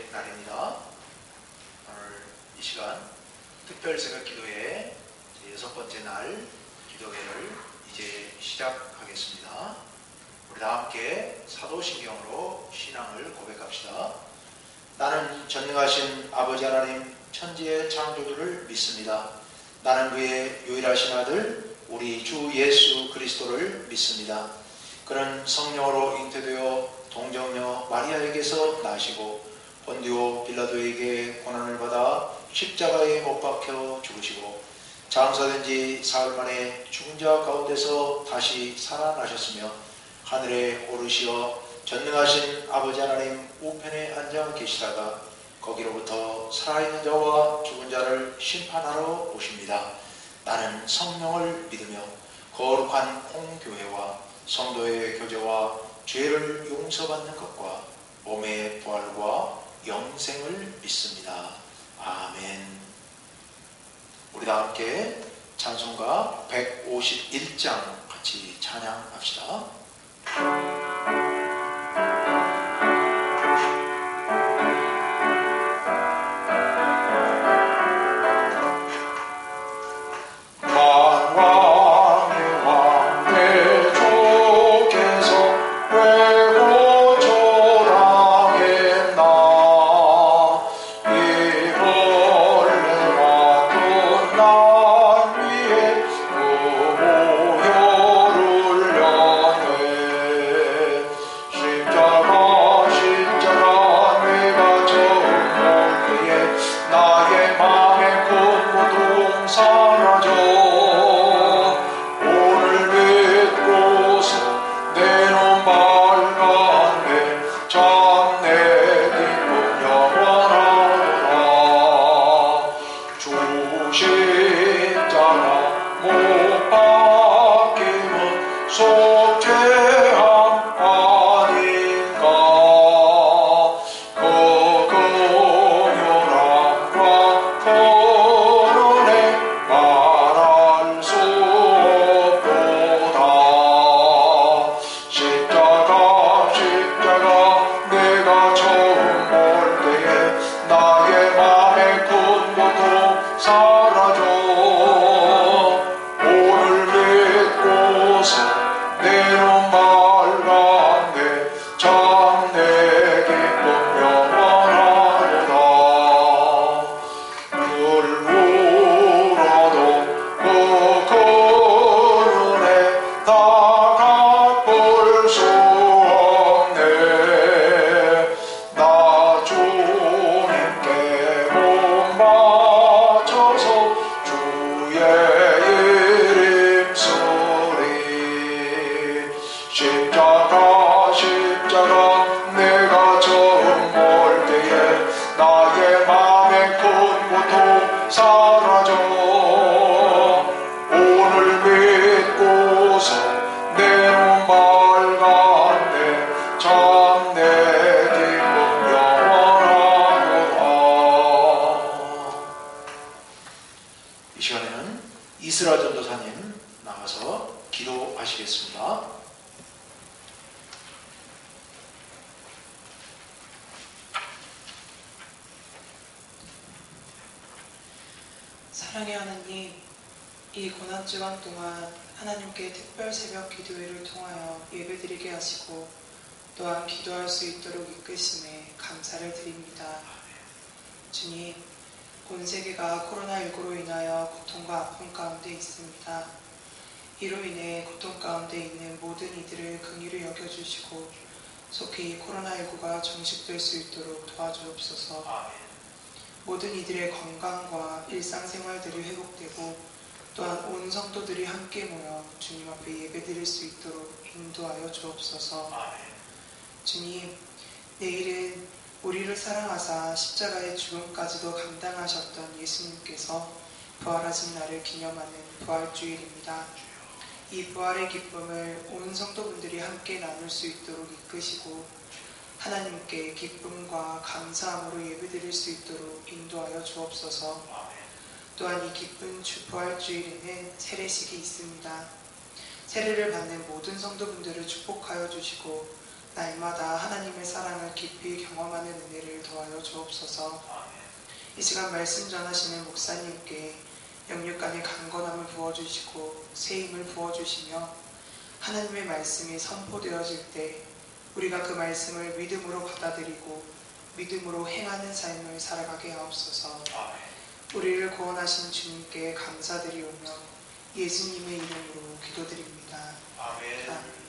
번째 날입니다. 오늘 이 시간 특별 새벽 기도회 여섯 번째 날 기도회를 이제 시작하겠습니다. 우리 다 함께 사도신경으로 신앙을 고백합시다. 나는 전능하신 아버지 하나님 천지의 창조주를 믿습니다. 나는 그의 유일하신 아들 우리 주 예수 그리스도를 믿습니다. 그는 성령으로 잉태되어 동정녀 마리아에게서 나시고 본디오 빌라도에게 고난을 받아 십자가에 못 박혀 죽으시고 장사된 지 사흘 만에 죽은 자 가운데서 다시 살아나셨으며 하늘에 오르시어 전능하신 아버지 하나님 우편에 앉아 계시다가 거기로부터 살아있는 자와 죽은 자를 심판하러 오십니다. 나는 성령을 믿으며 거룩한 홍교회와 성도의 교제와 죄를 용서받는 것과 몸의 부활과 영생을 믿습니다. 아멘. 우리 다 함께 찬송가 151장 같이 찬양합시다. 이스라 전도사님 나와서 기도하시겠습니다. 사랑의 하나님, 이 고난주간 동안 하나님께 특별 새벽 기도회를 통하여 예배드리게 하시고 또한 기도할 수 있도록 이끄심에 감사를 드립니다. 주님, 온 세계가 코로나19로 인하여 고통과 아픔 가운데 있습니다. 이로 인해 고통 가운데 있는 모든 이들을 긍휼히 여겨주시고 속히 코로나19가 종식될 수 있도록 도와주옵소서. 모든 이들의 건강과 일상생활들이 회복되고 또한 온 성도들이 함께 모여 주님 앞에 예배드릴 수 있도록 인도하여 주옵소서. 주님, 내일은 우리를 사랑하사 십자가의 죽음까지도 감당하셨던 예수님께서 부활하신 날을 기념하는 부활주일입니다. 이 부활의 기쁨을 온 성도분들이 함께 나눌 수 있도록 이끄시고 하나님께 기쁨과 감사함으로 예배드릴 수 있도록 인도하여 주옵소서. 또한 이 기쁜 부활주일에는 세례식이 있습니다. 세례를 받는 모든 성도분들을 축복하여 주시고 날마다 하나님의 사랑을 깊이 경험하는 은혜를 더하여 주옵소서. 이 시간 말씀 전하시는 목사님께 영육간의 강건함을 부어주시고 새 힘을 부어주시며 하나님의 말씀이 선포되어질 때 우리가 그 말씀을 믿음으로 받아들이고 믿음으로 행하는 삶을 살아가게 하옵소서. 우리를 구원하신 주님께 감사드리오며 예수님의 이름으로 기도드립니다. 아멘.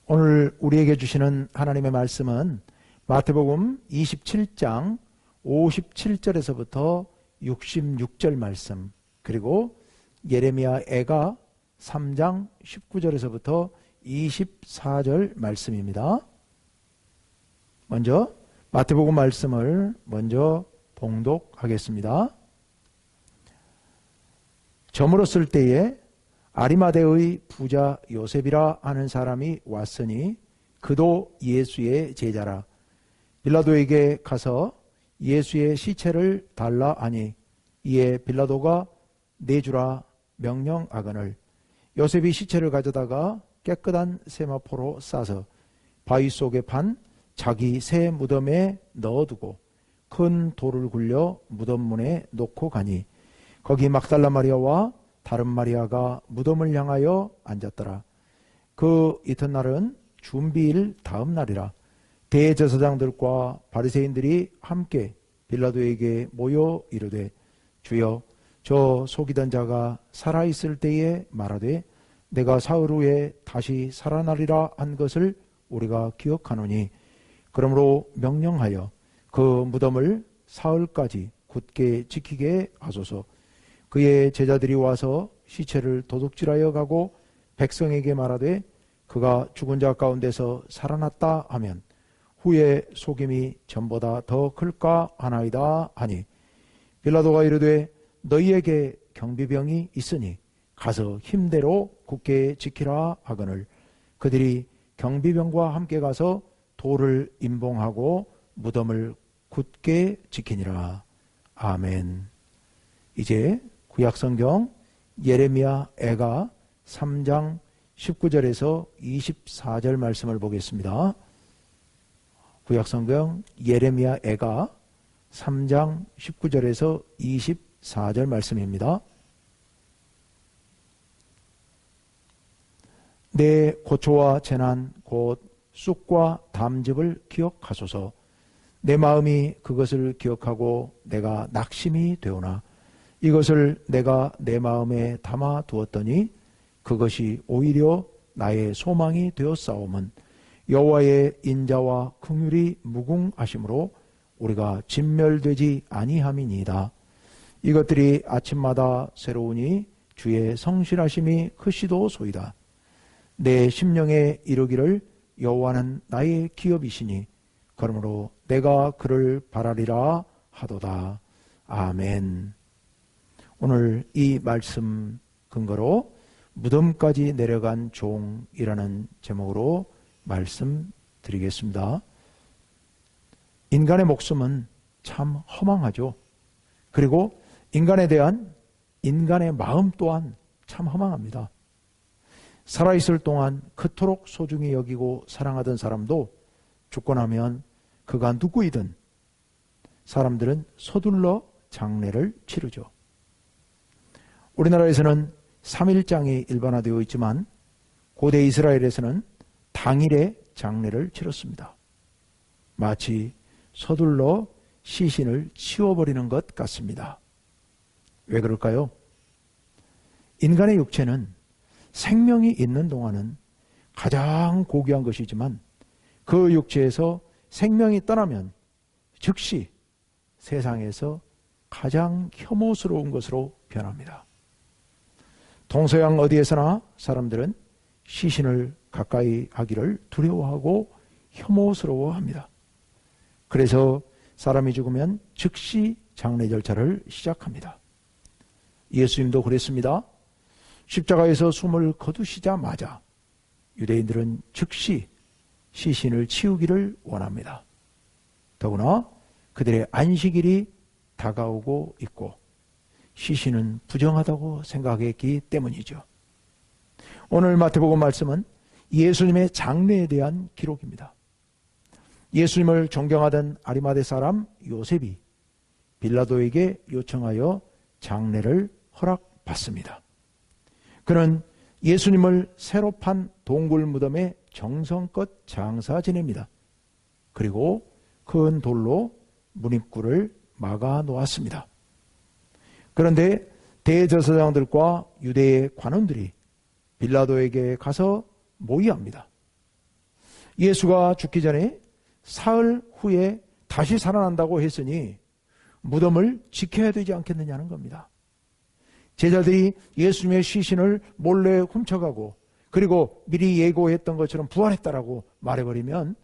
오늘 우리에게 주시는 하나님의 말씀은 마태복음 27장 57절에서부터 66절 말씀, 그리고 예레미야 애가 3장 19절에서부터 24절 말씀입니다. 먼저 마태복음 말씀을 먼저 봉독하겠습니다. 저물었을 때에 아리마대의 부자 요셉이라 하는 사람이 왔으니 그도 예수의 제자라. 빌라도에게 가서 예수의 시체를 달라 하니 이에 빌라도가 내주라 명령하거늘 요셉이 시체를 가져다가 깨끗한 세마포로 싸서 바위 속에 판 자기 새 무덤에 넣어두고 큰 돌을 굴려 무덤 문에 놓고 가니 거기 막달라 마리아와 다른 마리아가 무덤을 향하여 앉았더라. 그 이튿날은 준비일 다음 날이라. 대제사장들과 바리새인들이 함께 빌라도에게 모여 이르되 주여 저 속이던 자가 살아있을 때에 말하되 내가 사흘 후에 다시 살아나리라 한 것을 우리가 기억하노니 그러므로 명령하여 그 무덤을 사흘까지 굳게 지키게 하소서. 그의 제자들이 와서 시체를 도둑질하여 가고 백성에게 말하되 그가 죽은 자 가운데서 살아났다 하면 후에 속임이 전보다 더 클까 하나이다 하니 빌라도가 이르되 너희에게 경비병이 있으니 가서 힘대로 굳게 지키라 하거늘 그들이 경비병과 함께 가서 돌을 임봉하고 무덤을 굳게 지키니라. 아멘. 이제 구약성경 예레미야 애가 3장 19절에서 24절 말씀을 보겠습니다. 구약성경 예레미야 애가 3장 19절에서 24절 말씀입니다. 내 고초와 재난 곧 쑥과 담즙을 기억하소서. 내 마음이 그것을 기억하고 내가 낙심이 되오나 이것을 내가 내 마음에 담아 두었더니 그것이 오히려 나의 소망이 되었사오면 여호와의 인자와 긍휼이 무궁하심으로 우리가 진멸되지 아니함이니이다. 이것들이 아침마다 새로우니 주의 성실하심이 크시도소이다. 내 심령에 이르기를 여호와는 나의 기업이시니 그러므로 내가 그를 바라리라 하도다. 아멘. 오늘 이 말씀 근거로 무덤까지 내려간 종이라는 제목으로 말씀드리겠습니다. 인간의 목숨은 참 허망하죠. 그리고 인간에 대한 인간의 마음 또한 참 허망합니다. 살아있을 동안 그토록 소중히 여기고 사랑하던 사람도 죽고 나면 그가 누구이든 사람들은 서둘러 장례를 치르죠. 우리나라에서는 3일장이 일반화되어 있지만 고대 이스라엘에서는 당일에 장례를 치렀습니다. 마치 서둘러 시신을 치워버리는 것 같습니다. 왜 그럴까요? 인간의 육체는 생명이 있는 동안은 가장 고귀한 것이지만 그 육체에서 생명이 떠나면 즉시 세상에서 가장 혐오스러운 것으로 변합니다. 동서양 어디에서나 사람들은 시신을 가까이 하기를 두려워하고 혐오스러워합니다. 그래서 사람이 죽으면 즉시 장례 절차를 시작합니다. 예수님도 그랬습니다. 십자가에서 숨을 거두시자마자 유대인들은 즉시 시신을 치우기를 원합니다. 더구나 그들의 안식일이 다가오고 있고 시신은 부정하다고 생각했기 때문이죠. 오늘 마태복음 말씀은 예수님의 장례에 대한 기록입니다. 예수님을 존경하던 아리마대 사람 요셉이 빌라도에게 요청하여 장례를 허락받습니다. 그는 예수님을 새로 판 동굴 무덤에 정성껏 장사 지냅니다. 그리고 큰 돌로 문입구를 막아 놓았습니다. 그런데 대제사장들과 유대의 관원들이 빌라도에게 가서 모의합니다. 예수가 죽기 전에 사흘 후에 다시 살아난다고 했으니 무덤을 지켜야 되지 않겠느냐는 겁니다. 제자들이 예수님의 시신을 몰래 훔쳐가고 그리고 미리 예고했던 것처럼 부활했다라고 말해버리면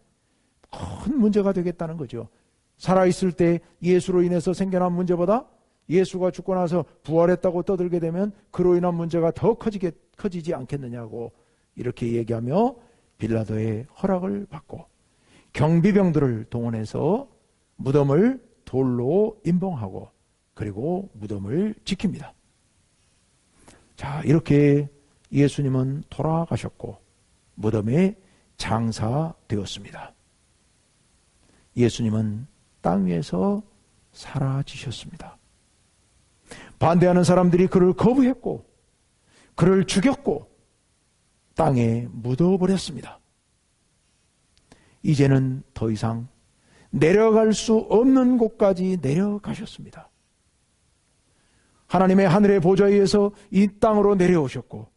큰 문제가 되겠다는 거죠. 살아있을 때 예수로 인해서 생겨난 문제보다 예수가 죽고 나서 부활했다고 떠들게 되면 그로 인한 문제가 더 커지지 않겠느냐고 이렇게 얘기하며 빌라도의 허락을 받고 경비병들을 동원해서 무덤을 돌로 임봉하고 그리고 무덤을 지킵니다. 자, 이렇게 예수님은 돌아가셨고 무덤에 장사되었습니다. 예수님은 땅 위에서 사라지셨습니다. 반대하는 사람들이 그를 거부했고 그를 죽였고 땅에 묻어버렸습니다. 이제는 더 이상 내려갈 수 없는 곳까지 내려가셨습니다. 하나님의 하늘의 보좌 위에서 이 땅으로 내려오셨고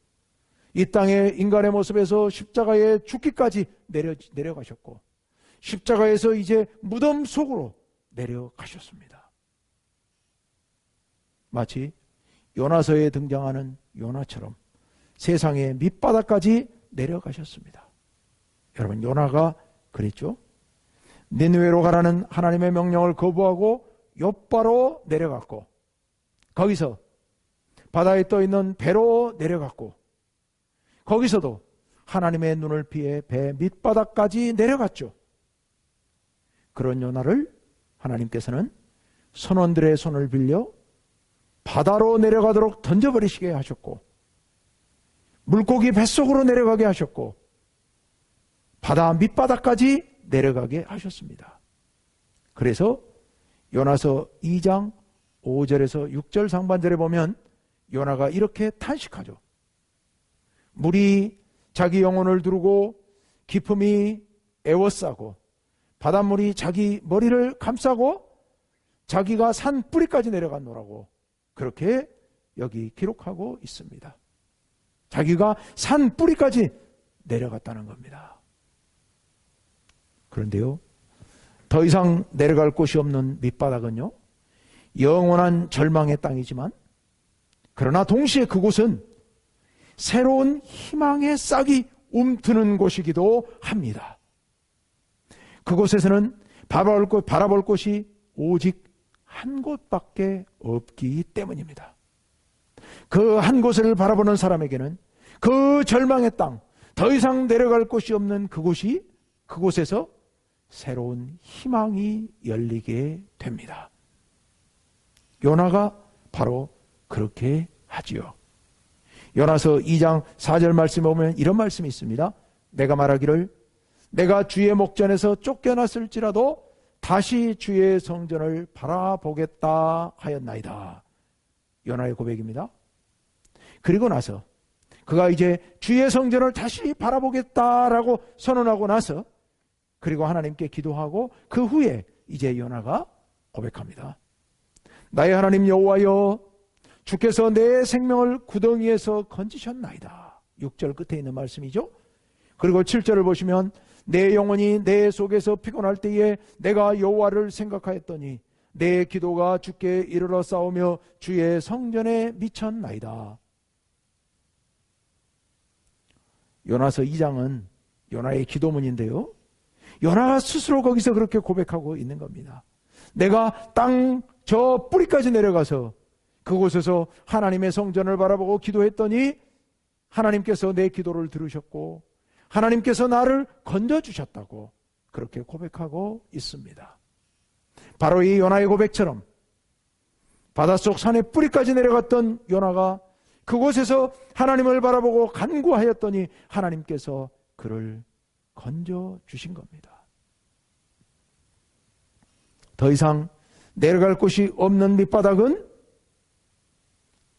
이 땅의 인간의 모습에서 십자가에 죽기까지 내려가셨고 십자가에서 이제 무덤 속으로 내려가셨습니다. 마치 요나서에 등장하는 요나처럼 세상의 밑바닥까지 내려가셨습니다. 여러분, 요나가 그랬죠? 니느웨로 가라는 하나님의 명령을 거부하고 욥바로 내려갔고 거기서 바다에 떠있는 배로 내려갔고 거기서도 하나님의 눈을 피해 배 밑바닥까지 내려갔죠. 그런 요나를 하나님께서는 선원들의 손을 빌려 바다로 내려가도록 던져버리시게 하셨고 물고기 뱃속으로 내려가게 하셨고 바다 밑바닥까지 내려가게 하셨습니다. 그래서 요나서 2장 5절에서 6절 상반절에 보면 요나가 이렇게 탄식하죠. 물이 자기 영혼을 두르고 기품이 애워싸고 바닷물이 자기 머리를 감싸고 자기가 산 뿌리까지 내려갔노라고 그렇게 여기 기록하고 있습니다. 자기가 산 뿌리까지 내려갔다는 겁니다. 그런데요, 더 이상 내려갈 곳이 없는 밑바닥은요, 영원한 절망의 땅이지만 그러나 동시에 그곳은 새로운 희망의 싹이 움트는 곳이기도 합니다. 그곳에서는 바라볼 곳이 오직 한 곳밖에 없기 때문입니다. 그 한 곳을 바라보는 사람에게는 그 절망의 땅, 더 이상 내려갈 곳이 없는 그곳에서 새로운 희망이 열리게 됩니다. 요나가 바로 그렇게 하지요. 요나서 2장 4절 말씀에 보면 이런 말씀이 있습니다. 내가 말하기를 내가 주의 목전에서 쫓겨났을지라도 다시 주의 성전을 바라보겠다 하였나이다. 요나의 고백입니다. 그리고 나서 그가 이제 주의 성전을 다시 바라보겠다라고 선언하고 나서 그리고 하나님께 기도하고 그 후에 이제 요나가 고백합니다. 나의 하나님 여호와여, 주께서 내 생명을 구덩이에서 건지셨나이다. 6절 끝에 있는 말씀이죠. 그리고 7절을 보시면 내 영혼이 내 속에서 피곤할 때에 내가 여호와를 생각하였더니 내 기도가 주께 이르러 싸우며 주의 성전에 미쳤나이다. 요나서 2장은 요나의 기도문인데요, 요나가 스스로 거기서 그렇게 고백하고 있는 겁니다. 내가 땅 저 뿌리까지 내려가서 그곳에서 하나님의 성전을 바라보고 기도했더니 하나님께서 내 기도를 들으셨고 하나님께서 나를 건져주셨다고 그렇게 고백하고 있습니다. 바로 이 요나의 고백처럼 바닷속 산의 뿌리까지 내려갔던 요나가 그곳에서 하나님을 바라보고 간구하였더니 하나님께서 그를 건져주신 겁니다. 더 이상 내려갈 곳이 없는 밑바닥은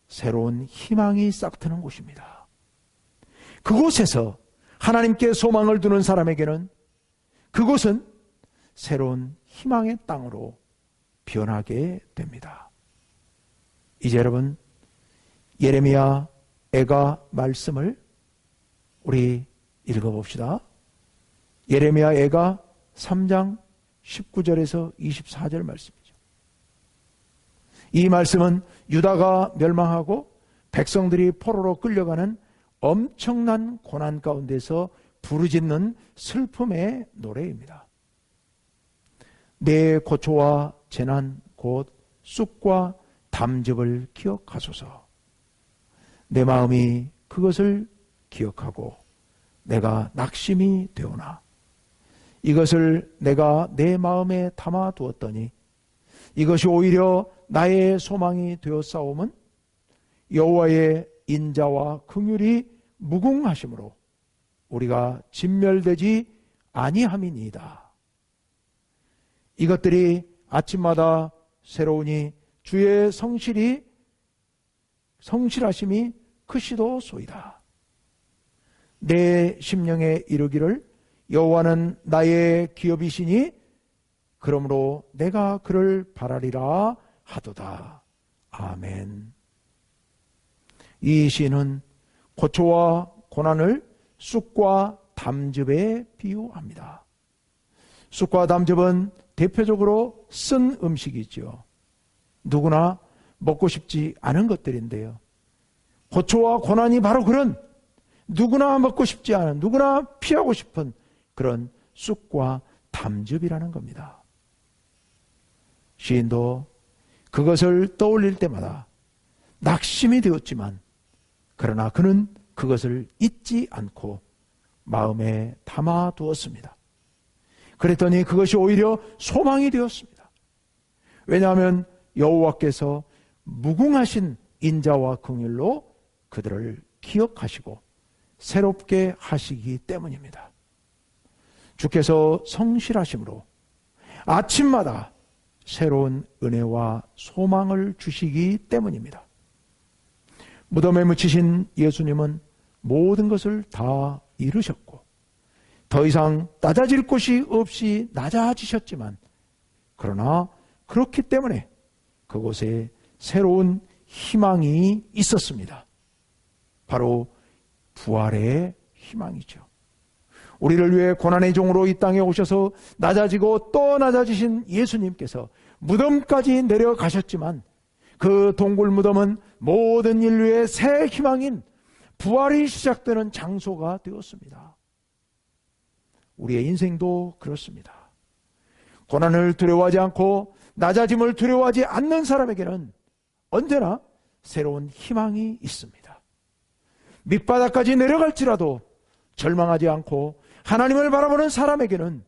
새로운 희망이 싹트는 곳입니다. 그곳에서 하나님께 소망을 두는 사람에게는 그곳은 새로운 희망의 땅으로 변하게 됩니다. 이제 여러분 예레미야 애가 말씀을 우리 읽어봅시다. 예레미야 애가 3장 19절에서 24절 말씀이죠. 이 말씀은 유다가 멸망하고 백성들이 포로로 끌려가는 엄청난 고난 가운데서 부르짖는 슬픔의 노래입니다. 내 고초와 재난 곧 쑥과 담즙을 기억하소서. 내 마음이 그것을 기억하고 내가 낙심이 되오나 이것을 내가 내 마음에 담아 두었더니 이것이 오히려 나의 소망이 되었사오면 여호와의 인자와 긍휼이 무궁하심으로 우리가 진멸되지 아니함이니이다. 이것들이 아침마다 새로우니 주의 성실하심이 크시도소이다. 내 심령에 이르기를 여호와는 나의 기업이시니 그러므로 내가 그를 바라리라 하도다. 아멘. 이 시는 고초와 고난을 쑥과 담즙에 비유합니다. 쑥과 담즙은 대표적으로 쓴 음식이죠. 누구나 먹고 싶지 않은 것들인데요. 고초와 고난이 바로 그런 누구나 먹고 싶지 않은, 누구나 피하고 싶은 그런 쑥과 담즙이라는 겁니다. 시인도 그것을 떠올릴 때마다 낙심이 되었지만 그러나 그는 그것을 잊지 않고 마음에 담아 두었습니다. 그랬더니 그것이 오히려 소망이 되었습니다. 왜냐하면 여호와께서 무궁하신 인자와 긍휼로 그들을 기억하시고 새롭게 하시기 때문입니다. 주께서 성실하심으로 아침마다 새로운 은혜와 소망을 주시기 때문입니다. 무덤에 묻히신 예수님은 모든 것을 다 이루셨고 더 이상 낮아질 곳이 없이 낮아지셨지만 그러나 그렇기 때문에 그곳에 새로운 희망이 있었습니다. 바로 부활의 희망이죠. 우리를 위해 고난의 종으로 이 땅에 오셔서 낮아지고 또 낮아지신 예수님께서 무덤까지 내려가셨지만 그 동굴 무덤은 모든 인류의 새 희망인 부활이 시작되는 장소가 되었습니다. 우리의 인생도 그렇습니다. 고난을 두려워하지 않고 낮아짐을 두려워하지 않는 사람에게는 언제나 새로운 희망이 있습니다. 밑바닥까지 내려갈지라도 절망하지 않고 하나님을 바라보는 사람에게는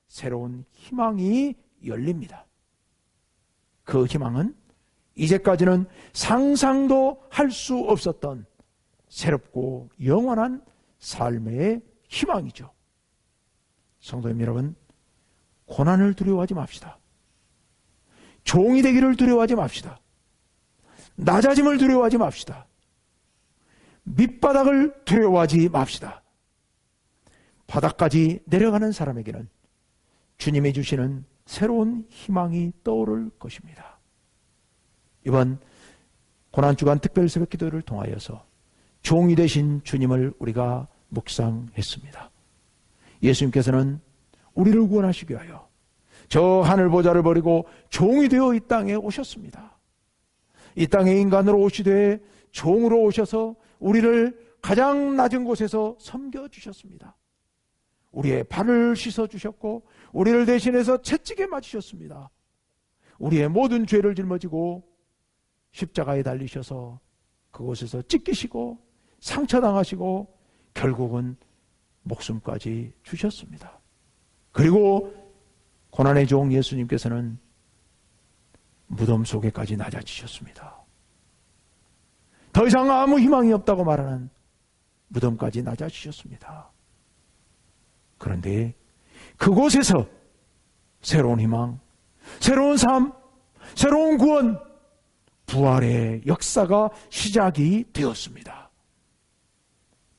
새로운 희망이 열립니다. 그 희망은 이제까지는 상상도 할 수 없었던 새롭고 영원한 삶의 희망이죠. 성도님 여러분, 고난을 두려워하지 맙시다. 종이 되기를 두려워하지 맙시다. 낮아짐을 두려워하지 맙시다. 밑바닥을 두려워하지 맙시다. 바닥까지 내려가는 사람에게는 주님이 주시는 새로운 희망이 떠오를 것입니다. 이번 고난주간 특별새벽 기도를 통하여서 종이 되신 주님을 우리가 묵상했습니다. 예수님께서는 우리를 구원하시기 위하여 저 하늘 보좌를 버리고 종이 되어 이 땅에 오셨습니다. 이 땅에 인간으로 오시되 종으로 오셔서 우리를 가장 낮은 곳에서 섬겨주셨습니다. 우리의 발을 씻어주셨고 우리를 대신해서 채찍에 맞으셨습니다. 우리의 모든 죄를 짊어지고 십자가에 달리셔서 그곳에서 찢기시고 상처당하시고 결국은 목숨까지 주셨습니다. 그리고 고난의 종 예수님께서는 무덤 속에까지 낮아지셨습니다. 더 이상 아무 희망이 없다고 말하는 무덤까지 낮아지셨습니다. 그런데 그곳에서 새로운 희망, 새로운 삶, 새로운 구원, 부활의 역사가 시작이 되었습니다.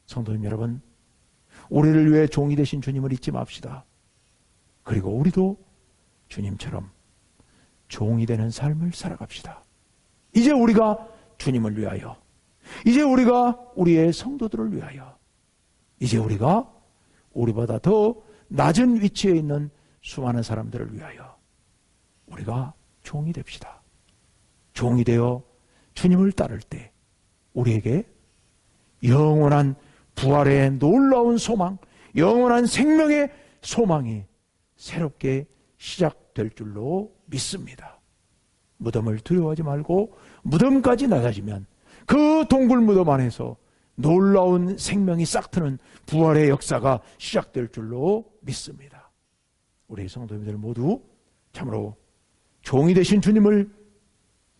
성도님 여러분, 우리를 위해 종이 되신 주님을 잊지 맙시다. 그리고 우리도 주님처럼 종이 되는 삶을 살아갑시다. 이제 우리가 주님을 위하여, 이제 우리가 우리의 성도들을 위하여, 이제 우리가 우리보다 더 낮은 위치에 있는 수많은 사람들을 위하여 우리가 종이 됩시다. 종이 되어 주님을 따를 때 우리에게 영원한 부활의 놀라운 소망, 영원한 생명의 소망이 새롭게 시작될 줄로 믿습니다. 무덤을 두려워하지 말고 무덤까지 낮아지면 그 동굴 무덤 안에서 놀라운 생명이 싹트는 부활의 역사가 시작될 줄로 믿습니다. 우리 성도님들 모두 참으로 종이 되신 주님을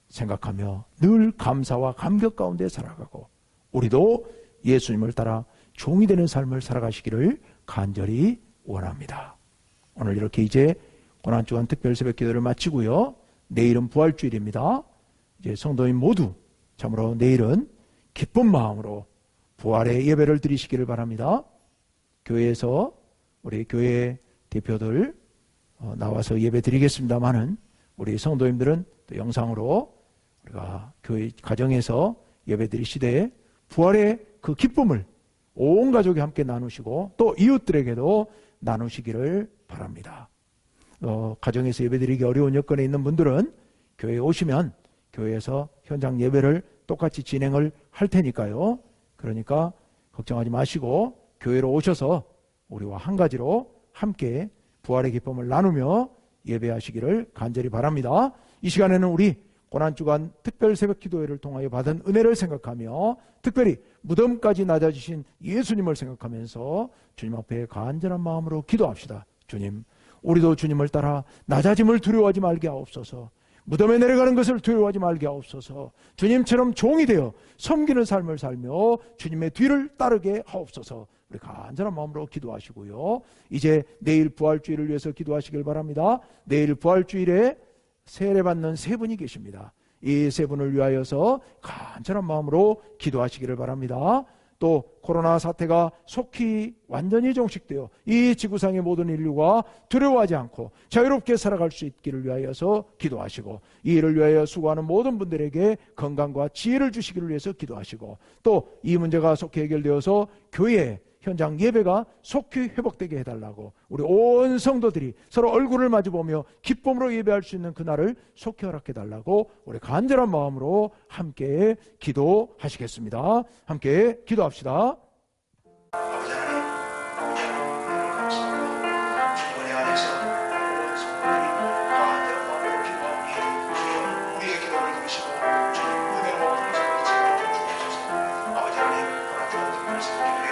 생각하며 늘 감사와 감격 가운데 살아가고 우리도 예수님을 따라 종이 되는 삶을 살아가시기를 간절히 원합니다. 오늘 이렇게 이제 고난주간 특별 새벽 기도를 마치고요. 내일은 부활주일입니다. 이제 성도님 모두 참으로 내일은 기쁜 마음으로 부활의 예배를 드리시기를 바랍니다. 교회에서 우리 교회 대표들 나와서 예배 드리겠습니다만은 우리 성도님들은 또 영상으로 우리가 교회 가정에서 예배 드리시되 부활의 그 기쁨을 온 가족이 함께 나누시고 또 이웃들에게도 나누시기를 바랍니다. 가정에서 예배드리기 어려운 여건에 있는 분들은 교회에 오시면 교회에서 현장 예배를 똑같이 진행을 할 테니까요. 그러니까 걱정하지 마시고 교회로 오셔서 우리와 한 가지로 함께 부활의 기쁨을 나누며 예배하시기를 간절히 바랍니다. 이 시간에는 우리 고난주간 특별 새벽 기도회를 통하여 받은 은혜를 생각하며 특별히 무덤까지 낮아지신 예수님을 생각하면서 주님 앞에 간절한 마음으로 기도합시다. 주님, 우리도 주님을 따라 낮아짐을 두려워하지 말게 하옵소서. 무덤에 내려가는 것을 두려워하지 말게 하옵소서. 주님처럼 종이 되어 섬기는 삶을 살며 주님의 뒤를 따르게 하옵소서. 우리 간절한 마음으로 기도하시고요. 이제 내일 부활주일을 위해서 기도하시길 바랍니다. 내일 부활주일에 세례받는 세 분이 계십니다. 이 세 분을 위하여서 간절한 마음으로 기도하시기를 바랍니다. 또 코로나 사태가 속히 완전히 종식되어 이 지구상의 모든 인류가 두려워하지 않고 자유롭게 살아갈 수 있기를 위하여서 기도하시고 이 일을 위하여 수고하는 모든 분들에게 건강과 지혜를 주시기를 위해서 기도하시고 또 이 문제가 속히 해결되어서 교회 현장 예배가 속히 회복되게 해달라고 우리 온 성도들이 서로 얼굴을 마주보며 기쁨으로 예배할 수 있는 그날을 속히 허락해달라고 우리 간절한 마음으로 함께 기도하시겠습니다. 함께 기도합시다. 아버지 하나님, 감사합니다. 주님 은혜 안에서 온 성도들이 간절한 마음으로 기도하오니 우리의 기도를 들으시고 주님 은혜로 풍성하게 채워주옵소서. 아버지 하나님, 고난주간 특별 새벽 기도회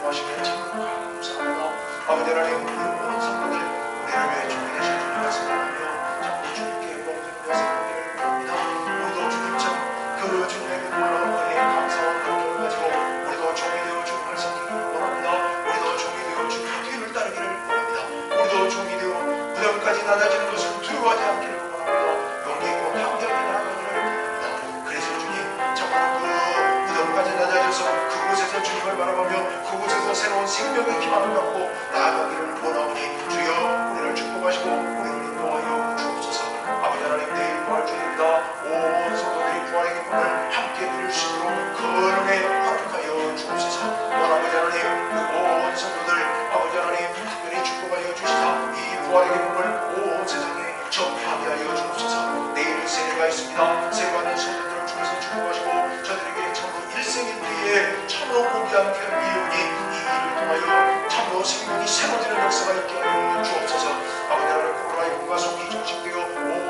하시면 참 감사합니다. 아버지 하나님, 우리 모든 성도들 우리를 위해 종이 되신 주님 말씀하며 자꾸 주님께 영광드리며 생각하기를 바랍니다. 우리도 주님처럼 그 주님의 놀라운 은혜에 감사와 감격을 가지고 우리도 종이 되어 주님을 섬기기를 원합니다. 우리도 종이 되어 주님의 뒤를 따르기를 원합니다. 우리도 종이 되어 무덤까지 낮아지는 것을 두려워하지 않기를 원합니다. 용기 있고 함께 나아가기를 원합니다. 그래서 주님, 정말 그 무덤까지 낮아져서 그곳에서 주님을 바라보며 그곳에서 새로운 생명의 기반을 갖고 나아가기를 원하오니 주여 우리를 축복하시고 우리를 인도하여 주옵소서. 아버지 하나님, 내일 부활주일입니다. 온 성도들이 부활의 기쁨을 함께 누릴 수 있도록 그 은혜 허락하여 주옵소서. 아버지 하나님, 온 성도들 아버지 하나님 특별히 축복하여 주시사 이 부활의 기쁨을 온 세상에 전파하게 하여 주옵소서. 내일 세례가 있습니다. 세례받는 성도들을 주께서 축복하시고 저들에게 참으로 일생 생일 때에 참으로 고귀한 그 예언이 이 일을 통하여 참으로 생명이 새로지는 역사가 있게 주옵소서. 아버지 하나님 코로나19가 속히 종식되어